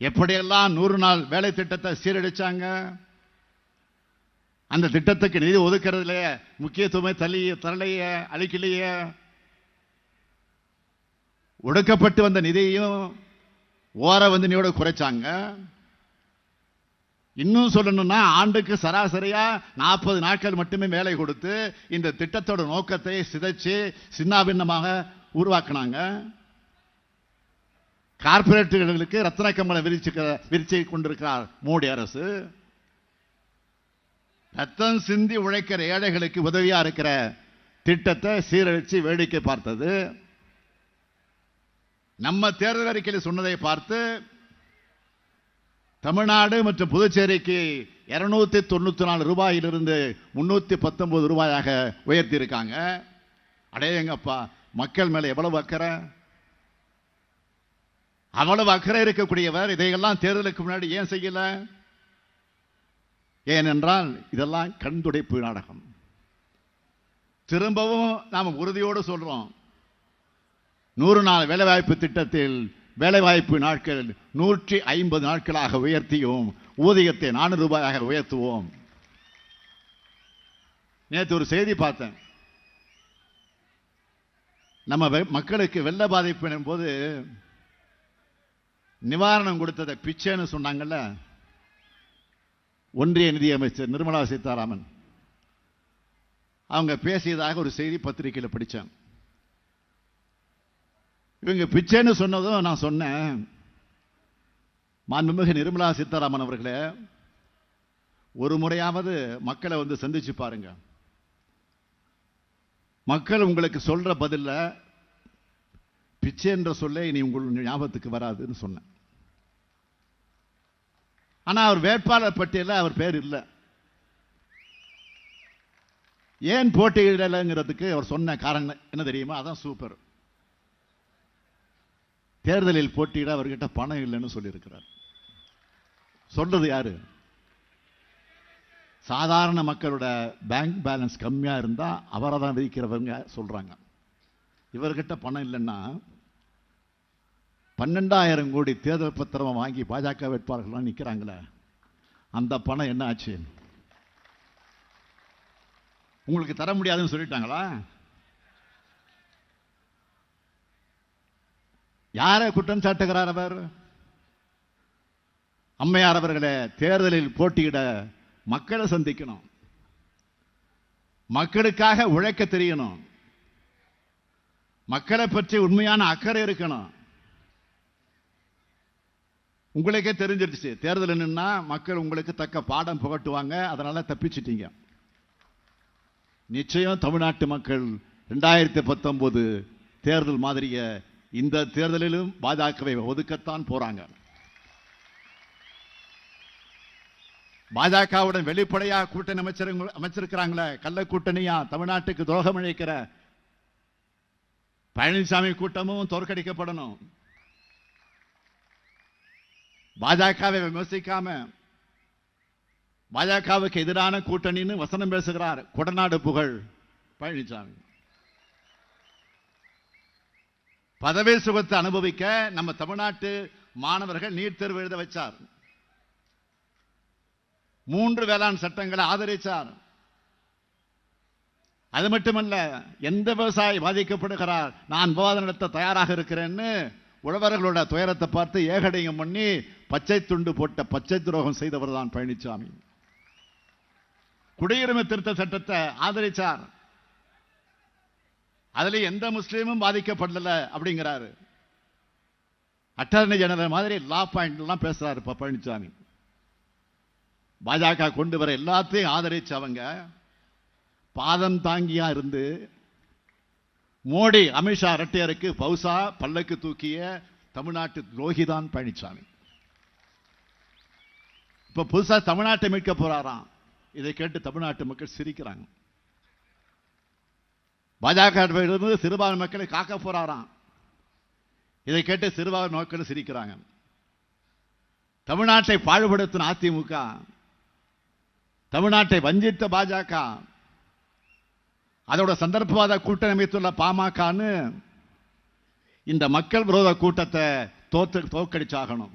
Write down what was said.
எப்படியெல்லாம் 100 நாள் வேலை திட்டத்தை சீரழிச்சாங்க. அந்த திட்டத்துக்கு நிதி ஒதுக்கிறதுலையே முக்கியத்துவமே தரலையே, அளிக்கலையே. ஒடுக்கப்பட்டு வந்த நிதியையும் ஓரவந்தினியோட குறைச்சாங்க. இன்னும் சொல்லணும்னா ஆண்டுக்கு சராசரியா 40 நாட்கள் மட்டுமே வேலை கொடுத்து இந்த திட்டத்தோட நோக்கத்தை சிதைச்சு சின்னாபின்னமாக உருவாக்கினாங்க. கார்பரேட்டுகளுக்கு ரத்ன கம்பளம் விரிச்சு கொண்டிருக்கிறார் மோடி அரசு. ரத்தம் சிந்தி உழைக்கிற ஏழைகளுக்கு உதவியா இருக்கிற திட்டத்தை சீரழிச்சு வேடிக்கை பார்த்தது. நம்ம தேர்தல் அறிக்கையில் சொன்னதை பார்த்து தமிழ்நாடு மற்றும் புதுச்சேரிக்கு 294 ரூபாயிலிருந்து 319 ரூபாயாக உயர்த்தி இருக்காங்க. அடேங்கப்பா, மக்கள் மேல எவ்வளவு அக்கறை! அவ்வளவு அக்கறை இருக்கக்கூடியவர் இதையெல்லாம் தேர்தலுக்கு முன்னாடி ஏன் செய்யல? ஏனென்றால் இதெல்லாம் கண்துடைப்பு நாடகம். திரும்பவும் நாம் உறுதியோடு சொல்றோம், 100 நாள் வேலைவாய்ப்பு திட்டத்தில் வேலைவாய்ப்பு நாட்கள் 150 நாட்களாக உயர்த்தியும் ஊதியத்தை 400 ரூபாயாக உயர்த்துவோம். நேற்று ஒரு செய்தி பார்த்தேன். நம்ம மக்களுக்கு வெள்ள பாதிப்பு போது நிவாரணம் கொடுத்ததை பிச்சைன்னு சொன்னாங்கல்ல ஒன்றிய நிதியமைச்சர் நிர்மலா சீதாராமன். அவங்க பேசியதாக ஒரு செய்தி பத்திரிகையில் படித்தேன். இவங்க பிச்சைன்னு சொன்னதும் நான் சொன்னேன், மாண்புமிகு நிர்மலா சீதாராமன் அவர்களே, ஒரு முறையாவது மக்களை வந்து சந்திச்சு பாருங்க. மக்கள் உங்களுக்கு சொல்ற பதில்ல பிச்சை என்ற சொல்ல இனி உங்களுக்கு ஞாபகத்துக்கு வராதுன்னு சொன்னேன். ஆனா அவர் வேட்பாளர் பட்டியலில் அவர் பேர் இல்லை. ஏன் போட்டியிடலைங்கிறதுக்கு அவர் சொன்ன காரணம் என்ன தெரியுமா? அதான் சூப்பர். தேர்தலில் போட்டியிட அவர்கிட்ட பணம் இல்லைன்னு சொல்லியிருக்கிறார். சொல்றது யாரு? சாதாரண மக்களோட பேங்க் பேலன்ஸ் கம்மியா இருந்தா அவரை தான் விதிக்கிறவங்க சொல்றாங்க. இவர்கிட்ட பணம் இல்லைன்னா 12,000 கோடி தேர்தல் பத்திரம் வாங்கி பாஜக வேட்பாளர்கள் நிற்கிறாங்களே, அந்த பணம் என்ன ஆச்சு? உங்களுக்கு தர முடியாதுன்னு சொல்லிட்டாங்களா? யாரை குற்றம் சாட்டுகிறார் அவர்? அம்மையார் அவர்களே, தேர்தலில் போட்டியிட மக்களை சந்திக்கணும், மக்களுக்காக உழைக்க தெரியணும், மக்களை பற்றி உண்மையான அக்கறை இருக்கணும். உங்களுக்கே தெரிஞ்சிருச்சு, தேர்தல் நின்னா மக்கள் உங்களுக்கு தக்க பாடம் புகட்டுவாங்க, அதனால தப்பிச்சிட்டீங்க. நிச்சயம் தமிழ்நாட்டு மக்கள் 2019 தேர்தல் மாதிரிய இந்த தேர்தலிலும் பாஜகவை ஒதுக்கத்தான் போறாங்க. பாஜகவுடன் வெளிப்படையா கூட்டணி அமைச்சிருக்கிறாங்களே, கள்ள கூட்டணியா தமிழ்நாட்டுக்கு துரோகம் இழைக்கிற பழனிசாமி கூட்டமும் தோற்கடிக்கப்படணும். பாஜகவை விமர்சிக்காம பாஜகவுக்கு எதிரான கூட்டணின்னு வசனம் பேசுகிறார் கொடநாடு புகழ் பழனிசாமி. பதவி சுகத்தை அனுபவிக்க நம்ம தமிழ்நாட்டு மாணவர்கள் நீட் தேர்வு எழுத வச்சார். 3 வேளாண் சட்டங்களை ஆதரிச்சார். அது மட்டுமல்ல, எந்த விவசாயி பாதிக்கப்படுகிறார், நான் விவாதம் நடத்த தயாராக இருக்கிறேன்னு உழவர்களோட துயரத்தை பார்த்து ஏகடையம் பண்ணி பச்சை துண்டு போட்ட பச்சை துரோகம் செய்தவர் தான் பழனிசாமி. குடியுரிமை திருத்த சட்டத்தை ஆதரிச்சார். அதுல எந்த முஸ்லீமும் பாதிக்கப்படல அப்படிங்கிறாரு. அட்டர்னி ஜெனரல் மாதிரி லா பாயிண்ட் எல்லாம் பேசுறாரு பழனிசாமி. பாஜக கொண்டு வர எல்லாத்தையும் ஆதரிச்சவங்க பாதம் தாங்கியா இருந்து மோடி அமித்ஷா ரெட்டையருக்கு பௌசா பல்லக்கு தூக்கிய தமிழ்நாட்டு துரோகிதான் பழனிசாமி. இப்ப புதுசா தமிழ்நாட்டை மீட்க போறாராம். இதை கேட்டு தமிழ்நாட்டு மக்கள் சிரிக்கிறாங்க. பாஜக சிறுபான்மை மக்களை காக்க போறாராம். இதை கேட்டு சிறுபான்மை மக்கள் சிரிக்கிறாங்க. தமிழ்நாட்டை பாழ்படுத்தின அதிமுக, தமிழ்நாட்டை வஞ்சித்த பாஜக, அதோட சந்தர்ப்பவாத கூட்டணி அமைத்துள்ள பாமகன்னு இந்த மக்கள் விரோத கூட்டத்தை தோற்கடிச்சாகணும்.